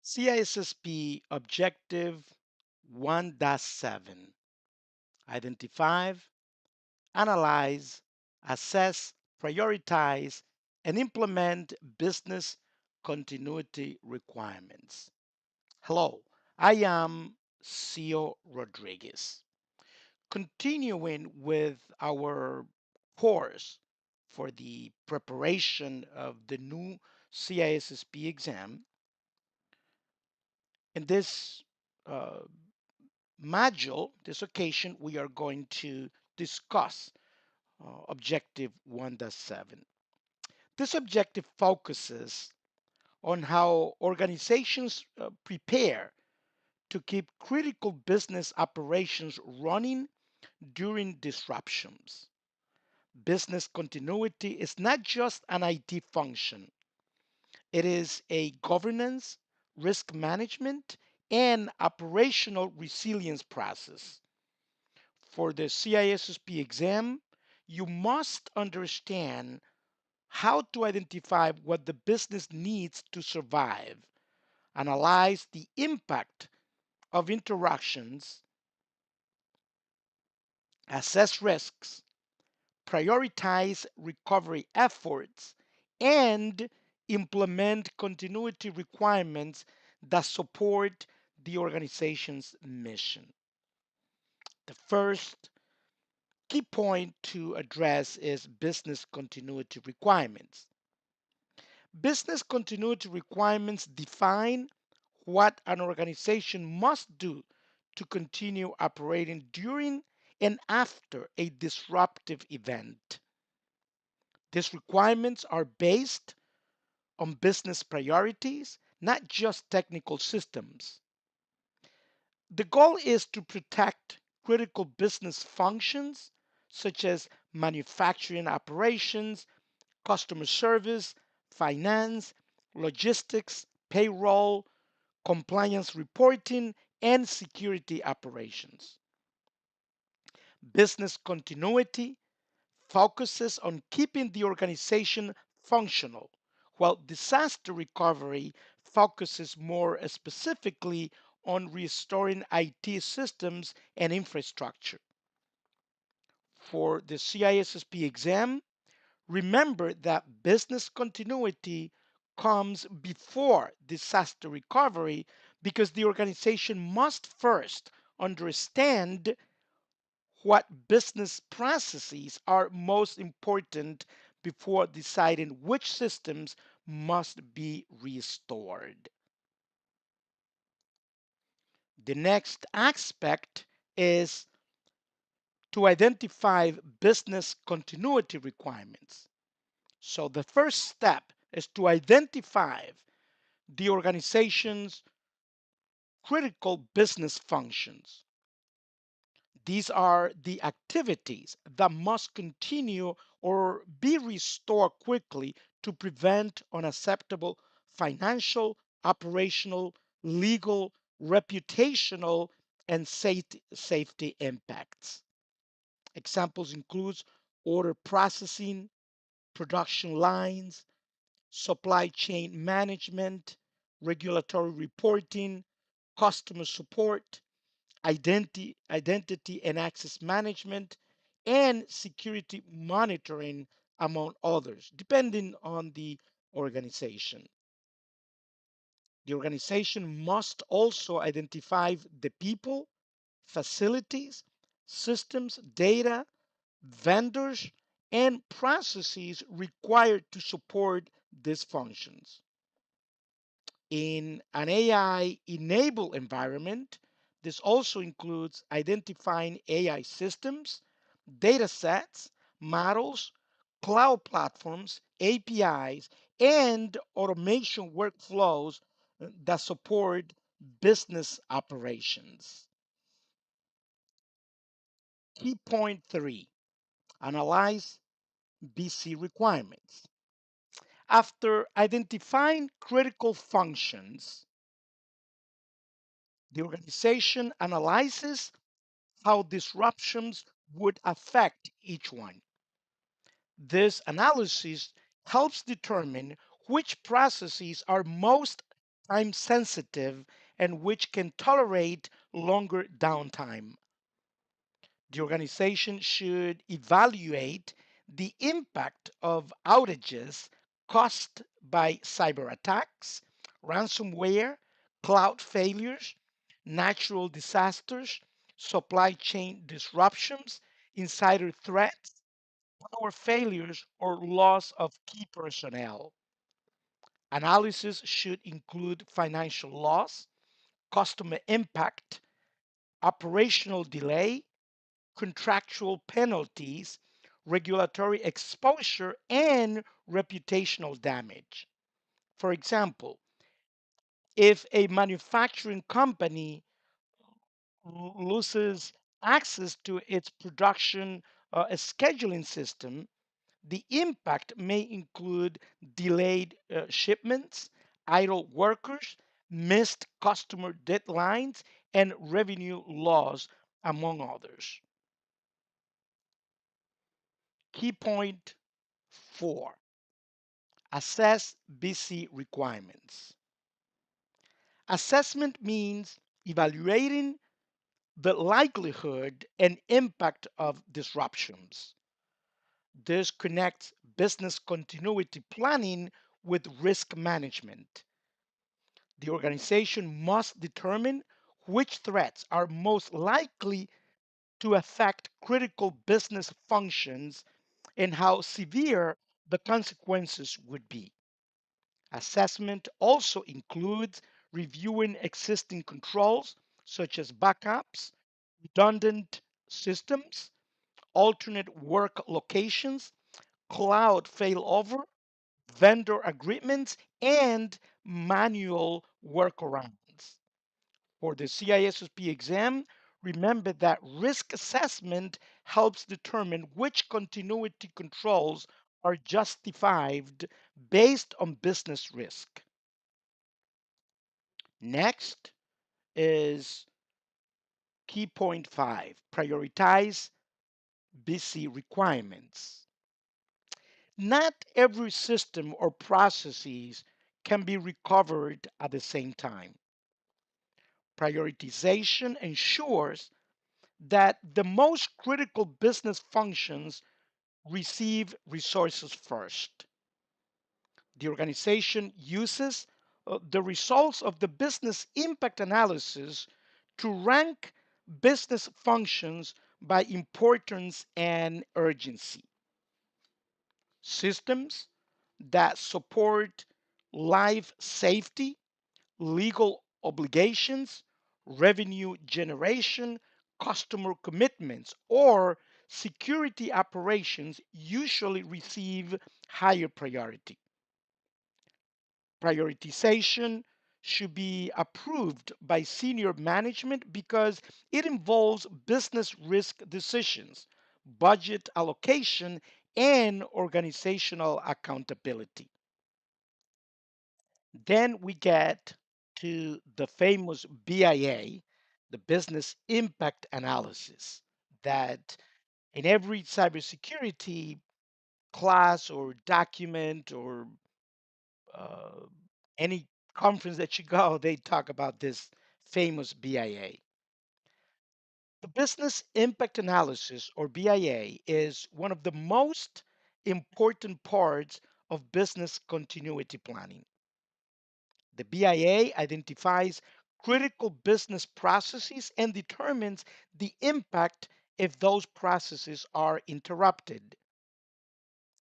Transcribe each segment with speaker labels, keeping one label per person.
Speaker 1: CISSP Objective 1.7: Identify, analyze, assess, prioritize, and implement business continuity requirements. Hello, I am CEO Rodriguez. Continuing with our course for the preparation of the new CISSP exam, in this uh, module, this occasion, we are going to discuss Objective 1.7. This objective focuses on how organizations prepare to keep critical business operations running during disruptions. Business continuity is not just an IT function, it is a governance, risk management, and operational resilience process. For the CISSP exam, you must understand how to identify what the business needs to survive, analyze the impact of interactions, assess risks, prioritize recovery efforts, and implement continuity requirements that support the organization's mission. The first key point to address is business continuity requirements. Business continuity requirements define what an organization must do to continue operating during and after a disruptive event. These requirements are based on business priorities, not just technical systems. The goal is to protect critical business functions such as manufacturing operations, customer service, finance, logistics, payroll, compliance reporting, and security operations. Business continuity focuses on keeping the organization functional, while disaster recovery focuses more specifically on restoring IT systems and infrastructure. For the CISSP exam, remember that business continuity comes before disaster recovery because the organization must first understand what business processes are most important before deciding which systems must be restored. The next aspect is to identify business continuity requirements. So the first step is to identify the organization's critical business functions. These are the activities that must continue or be restored quickly to prevent unacceptable financial, operational, legal, reputational, and safety impacts. Examples include order processing, production lines, supply chain management, regulatory reporting, customer support, identity and access management, and security monitoring, among others, depending on the organization. The organization must also identify the people, facilities, systems, data, vendors, and processes required to support these functions. In an AI enabled environment, this also includes identifying AI systems, data sets, models, cloud platforms, APIs, and automation workflows that support business operations. Key point three: analyze BC requirements. After identifying critical functions, the organization analyzes how disruptions would affect each one. This analysis helps determine which processes are most time sensitive, and which can tolerate longer downtime. The organization should evaluate the impact of outages caused by cyber attacks, ransomware, cloud failures, natural disasters, supply chain disruptions, insider threats, power failures, or loss of key personnel. Analysis should include financial loss, customer impact, operational delay, contractual penalties, regulatory exposure, and reputational damage. For example, if a manufacturing company loses access to its production scheduling system, the impact may include delayed shipments, idle workers, missed customer deadlines, and revenue loss, among others. Key point 4: assess BC requirements. Assessment means evaluating the likelihood and impact of disruptions. This connects business continuity planning with risk management. The organization must determine which threats are most likely to affect critical business functions and how severe the consequences would be. Assessment also includes reviewing existing controls such as backups, redundant systems, alternate work locations, cloud failover, vendor agreements, and manual workarounds. For the CISSP exam, remember that risk assessment helps determine which continuity controls are justified based on business risk. Next is key point 5: prioritize BC requirements. Not every system or processes can be recovered at the same time. Prioritization ensures that the most critical business functions receive resources first. The organization uses the results of the business impact analysis to rank business functions by importance and urgency. Systems that support life safety, legal obligations, revenue generation, customer commitments, or security operations usually receive higher priority. Prioritization should be approved by senior management because it involves business risk decisions, budget allocation, and organizational accountability. Then we get to the famous BIA, the business impact analysis, that in every cybersecurity class or document or uh, any conference that you go, they talk about this famous BIA. The business impact analysis, or BIA, is one of the most important parts of business continuity planning. The BIA identifies critical business processes and determines the impact if those processes are interrupted.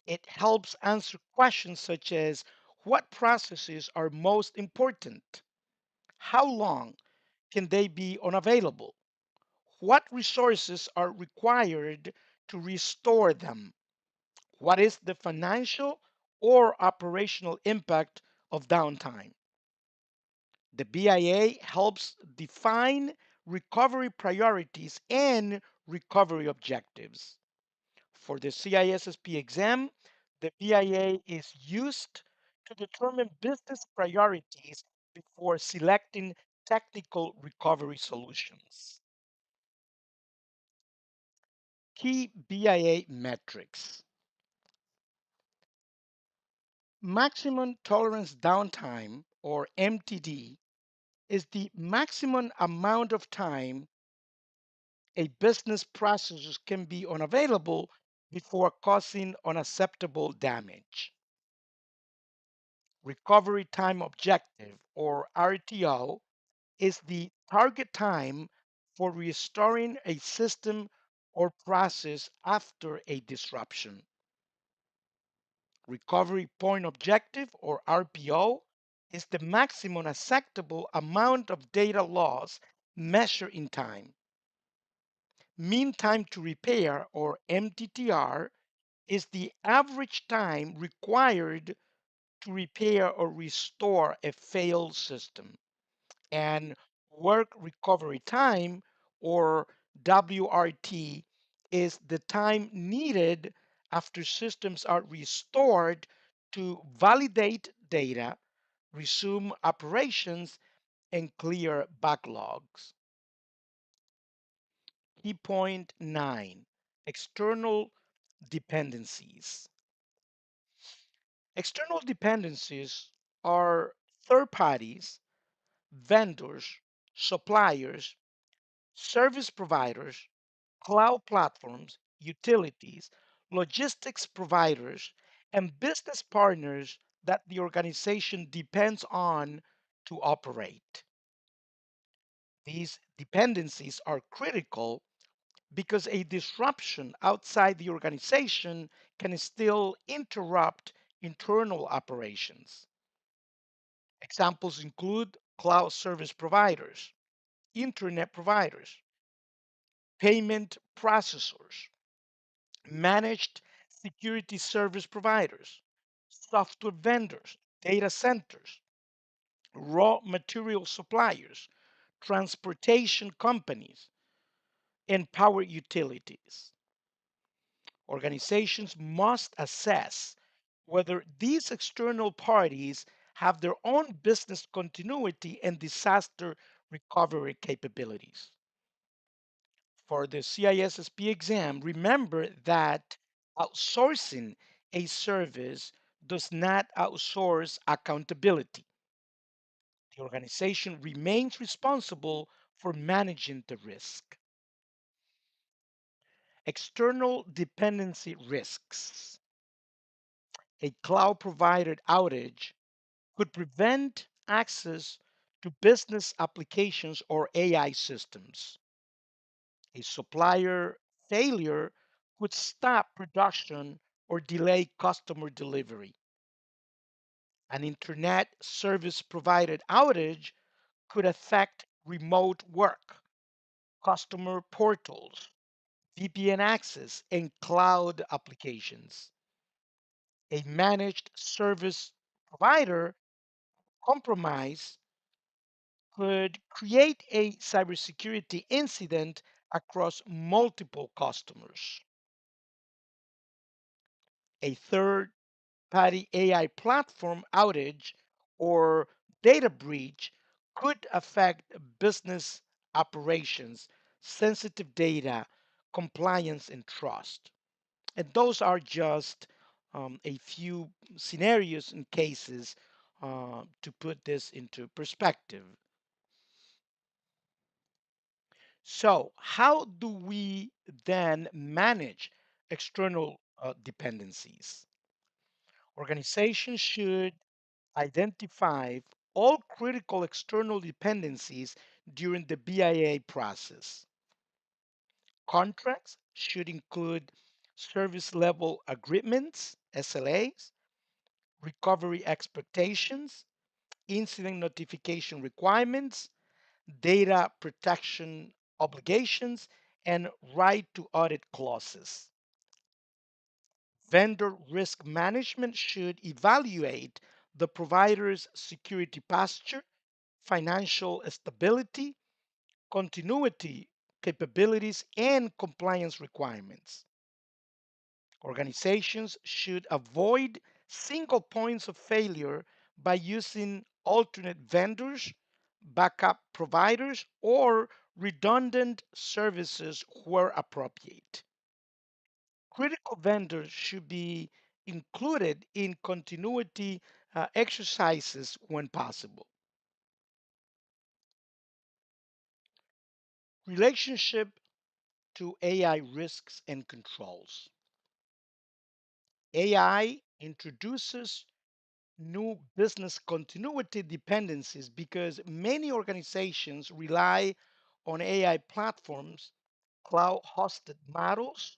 Speaker 1: It helps answer questions such as what processes are most important? How long can they be unavailable? What resources are required to restore them? What is the financial or operational impact of downtime? The BIA helps define recovery priorities and recovery objectives. For the CISSP exam, the BIA is used to determine business priorities before selecting technical recovery solutions. Key BIA metrics: maximum tolerance downtime or MTD, is the maximum amount of time a business process can be unavailable before causing unacceptable damage. Recovery time objective, or RTO, is the target time for restoring a system or process after a disruption. Recovery point objective, or RPO, is the maximum acceptable amount of data loss measured in time. Mean time to repair, or MTTR, is the average time required to repair or restore a failed system. And work recovery time, or WRT, is the time needed after systems are restored to validate data, resume operations, and clear backlogs. Key point 9, external dependencies. External dependencies are third parties, vendors, suppliers, service providers, cloud platforms, utilities, logistics providers, and business partners that the organization depends on to operate. These dependencies are critical because a disruption outside the organization can still interrupt internal operations. Examples include cloud service providers, internet providers, payment processors, managed security service providers, software vendors, data centers, raw material suppliers, transportation companies, and power utilities. Organizations must assess whether these external parties have their own business continuity and disaster recovery capabilities. For the CISSP exam, remember that outsourcing a service does not outsource accountability. The organization remains responsible for managing the risk. External dependency risks. A cloud provided outage could prevent access to business applications or AI systems. A supplier failure could stop production or delay customer delivery. An internet service provided outage could affect remote work, customer portals, VPN access, and cloud applications. A managed service provider compromise could create a cybersecurity incident across multiple customers. A third party AI platform outage or data breach could affect business operations, sensitive data, compliance, and trust. And those are just a few scenarios and cases to put this into perspective. So, how do we then manage external dependencies? Organizations should identify all critical external dependencies during the BIA process. Contracts should include service level agreements, SLAs, recovery expectations, incident notification requirements, data protection obligations, and right to audit clauses. Vendor risk management should evaluate the provider's security posture, financial stability, continuity capabilities, and compliance requirements. Organizations should avoid single points of failure by using alternate vendors, backup providers, or redundant services where appropriate. Critical vendors should be included in continuity exercises when possible. Relationship to AI risks and controls. AI introduces new business continuity dependencies because many organizations rely on AI platforms, cloud hosted models,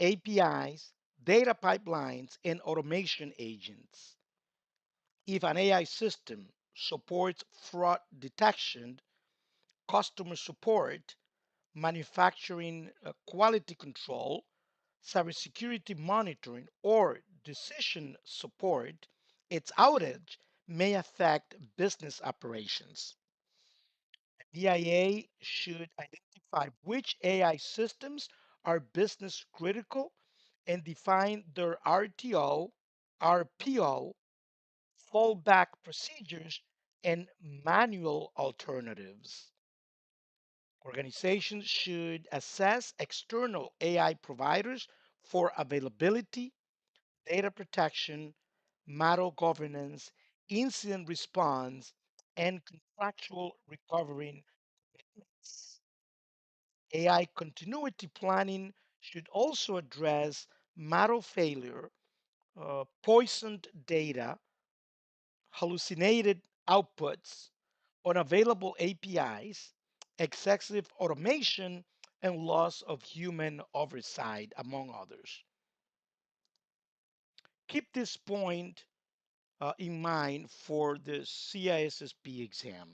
Speaker 1: APIs, data pipelines, and automation agents. If an AI system supports fraud detection, customer support, manufacturing quality control, cybersecurity monitoring, or decision support, its outage may affect business operations. DIA should identify which AI systems are business critical and define their RTO, RPO, fallback procedures, and manual alternatives. Organizations should assess external AI providers for availability, data protection, model governance, incident response, and contractual recovery commitments. AI continuity planning should also address model failure, poisoned data, hallucinated outputs, unavailable APIs, excessive automation, and loss of human oversight, among others. Keep this point in mind for the CISSP exam.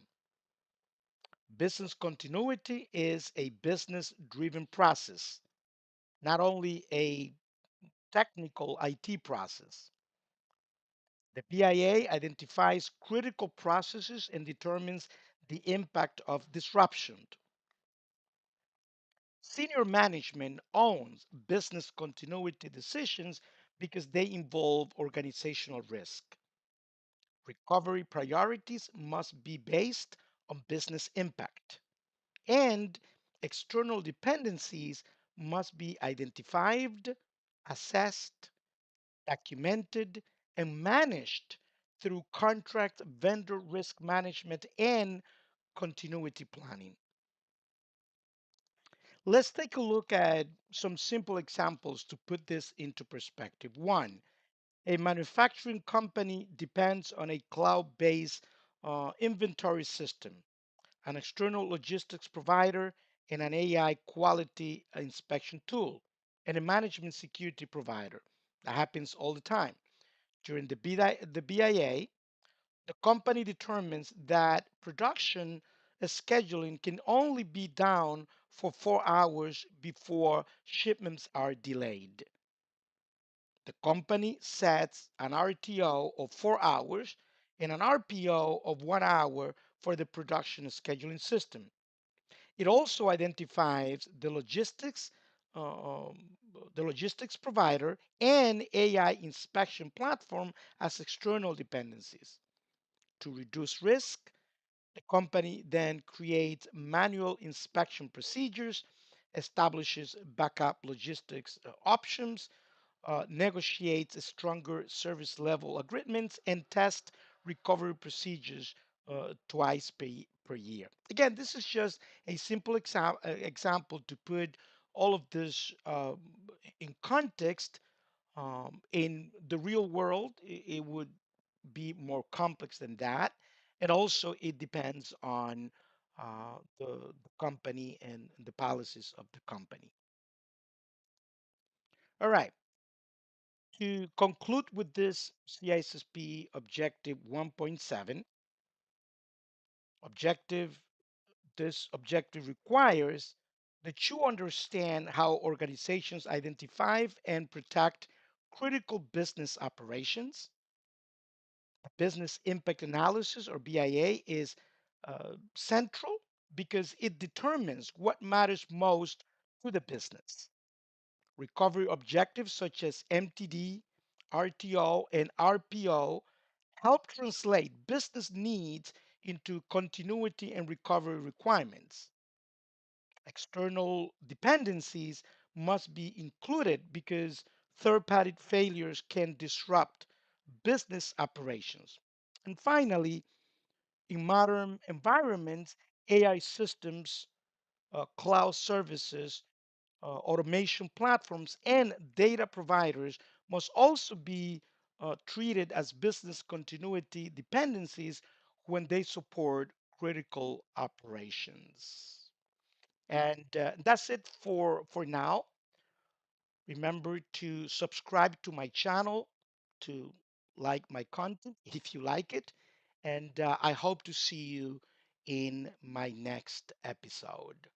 Speaker 1: Business continuity is a business driven process, not only a technical IT process. The BIA identifies critical processes and determines the impact of disruption. Senior management owns business continuity decisions because they involve organizational risk. Recovery priorities must be based on business impact, and external dependencies must be identified, assessed, documented, and managed through contract vendor risk management and continuity planning. Let's take a look at some simple examples to put this into perspective. One, a manufacturing company depends on a cloud based inventory system, an external logistics provider, and an AI quality inspection tool, and a management security provider. That happens all the time. During the BIA, the company determines that production scheduling can only be down for 4 hours before shipments are delayed. The company sets an RTO of 4 hours and an RPO of 1 hour for the production scheduling system. It also identifies the logistics provider and AI inspection platform as external dependencies. To reduce risk, the company then creates manual inspection procedures, establishes backup logistics options, negotiates stronger service level agreements, and tests recovery procedures twice per year. Again, this is just a simple example to put all of this in context. In the real world, it would be more complex than that. And also, it depends on the company and the policies of the company. All right. To conclude with this CISSP Objective 1.7, objective, this objective requires that you understand how organizations identify and protect critical business operations. Business impact analysis or BIA is central because it determines what matters most to the business. Recovery objectives such as MTD, RTO, and RPO help translate business needs into continuity and recovery requirements. External dependencies must be included because third party failures can disrupt business operations. And finally, in modern environments, AI systems, cloud services, automation platforms, and data providers must also be treated as business continuity dependencies when they support critical operations. And that's it for now. Remember to subscribe to my channel, to like my content if you like it. And I hope to see you in my next episode.